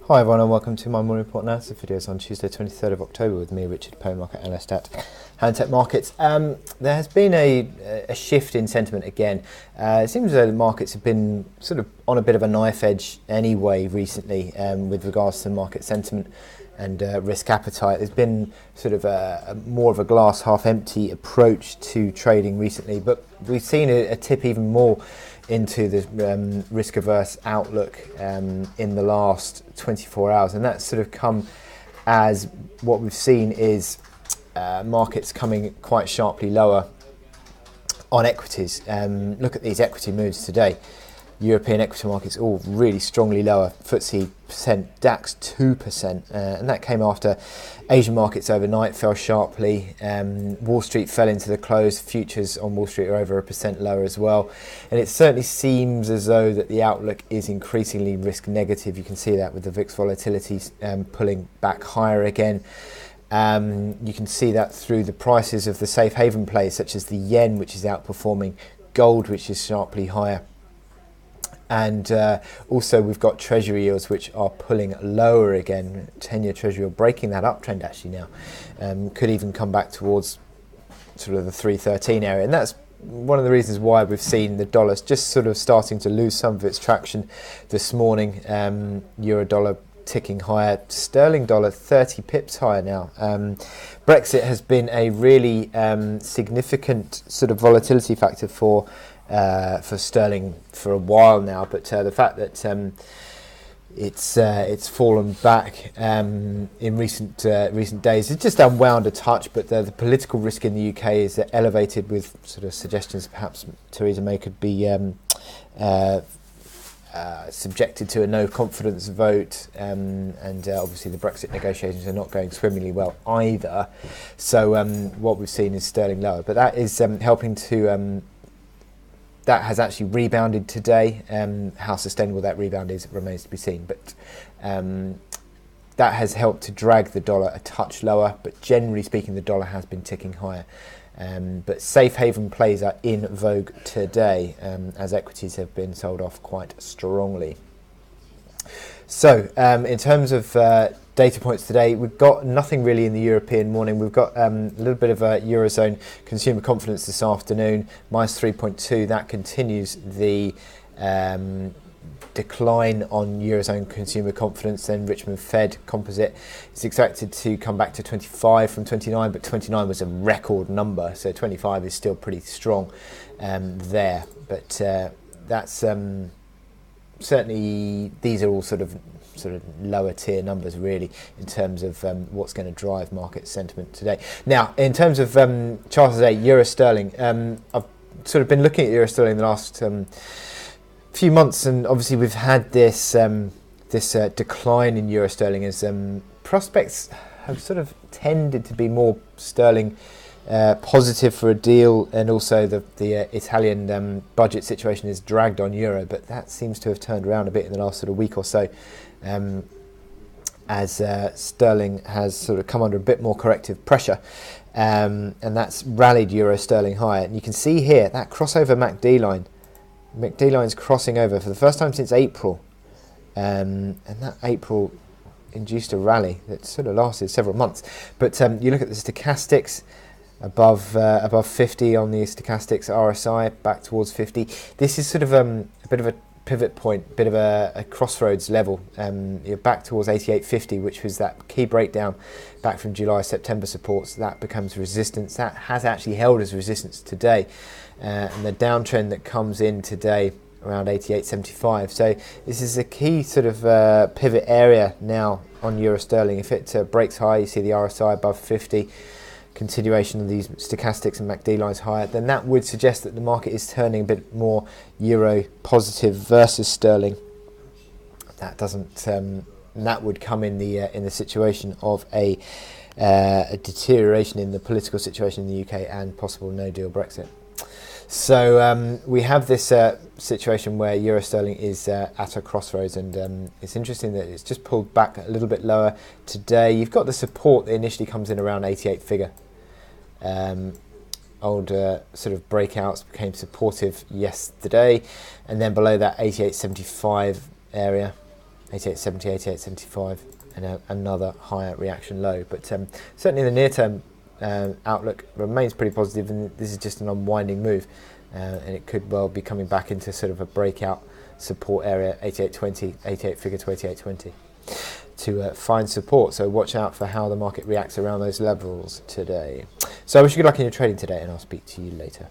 Hi everyone and welcome to my morning report analysis videos on Tuesday 23rd of October with me, Richard Poe, market analyst at Hantec Markets. There has been a shift in sentiment again. It seems as though the markets have been sort of on a bit of a knife edge anyway recently with regards to market sentiment and risk appetite. There's been sort of a more of a glass half empty approach to trading recently, but we've seen a tip even more into the risk averse outlook in the last 24 hours, and that's sort of come as what we've seen is markets coming quite sharply lower on equities. Look at these equity moves today. European equity markets all really strongly lower. FTSE percent, DAX 2%, and that came after Asian markets overnight fell sharply. Wall Street fell into the close. Futures on Wall Street are over 1% lower as well, and it certainly seems as though that the outlook is increasingly risk negative. You can see that with the VIX volatility pulling back higher again. You can see that through the prices of the safe haven plays, such as the yen, which is outperforming gold, which is sharply higher. And also we've got treasury yields which are pulling lower again. 10-year treasury yield breaking that uptrend actually now. Could even come back towards sort of the 313 area. And that's one of the reasons why we've seen the dollar just sort of starting to lose some of its traction this morning. Euro dollar ticking higher. Sterling dollar 30 pips higher now. Brexit has been a really significant sort of volatility factor for sterling for a while now, but the fact that it's fallen back in recent days, it's just unwound a touch. But the political risk in the UK is elevated, with sort of suggestions perhaps Theresa May could be subjected to a no confidence vote, and obviously the Brexit negotiations are not going swimmingly well either. So what we've seen is sterling lower, but that is helping to that has actually rebounded today. How sustainable that rebound is remains to be seen, but that has helped to drag the dollar a touch lower, but generally speaking the dollar has been ticking higher. But safe haven plays are in vogue today, as equities have been sold off quite strongly. So in terms of data points today, we've got nothing really in the European morning. We've got a little bit of a Eurozone consumer confidence this afternoon, minus 3.2. That continues the decline on Eurozone consumer confidence. Then Richmond Fed composite is expected to come back to 25 from 29, but 29 was a record number, so 25 is still pretty strong there. But that's certainly, these are all sort of lower tier numbers really in terms of what's going to drive market sentiment today. Now, in terms of charts today, euro sterling, I've sort of been looking at euro sterling the last few months, and obviously we've had this decline in euro sterling as prospects have sort of tended to be more sterling positive for a deal, and also the Italian budget situation is dragged on euro, but that seems to have turned around a bit in the last sort of week or so, as sterling has sort of come under a bit more corrective pressure, and that's rallied euro sterling higher. And you can see here that crossover MACD line. MACD line's crossing over for the first time since April, and that April induced a rally that sort of lasted several months. But you look at the stochastics, above 50 on the stochastics, RSI back towards 50. This is sort of a bit of a pivot point, bit of a crossroads level. You're back towards 88.50, which was that key breakdown back from July, September supports. That becomes resistance. That has actually held as resistance today, and the downtrend that comes in today around 88.75. So this is a key sort of pivot area now on euro sterling. If it breaks high, you see the RSI above 50, continuation of these stochastics and MACD lines higher, then that would suggest that the market is turning a bit more euro positive versus sterling. That doesn't. That would come in the situation of a deterioration in the political situation in the UK and possible no-deal Brexit. So we have this situation where euro sterling is at a crossroads, and it's interesting that it's just pulled back a little bit lower today. You've got the support that initially comes in around 88 figure. Old sort of breakouts became supportive yesterday, and then below that 88.75 area 88.70, 88.75, and another higher reaction low. But certainly the near-term outlook remains pretty positive, and this is just an unwinding move, and it could well be coming back into sort of a breakout support area, 88.20, 88 figure to 88.20. To find support, so watch out for how the market reacts around those levels today. So I wish you good luck in your trading today, and I'll speak to you later.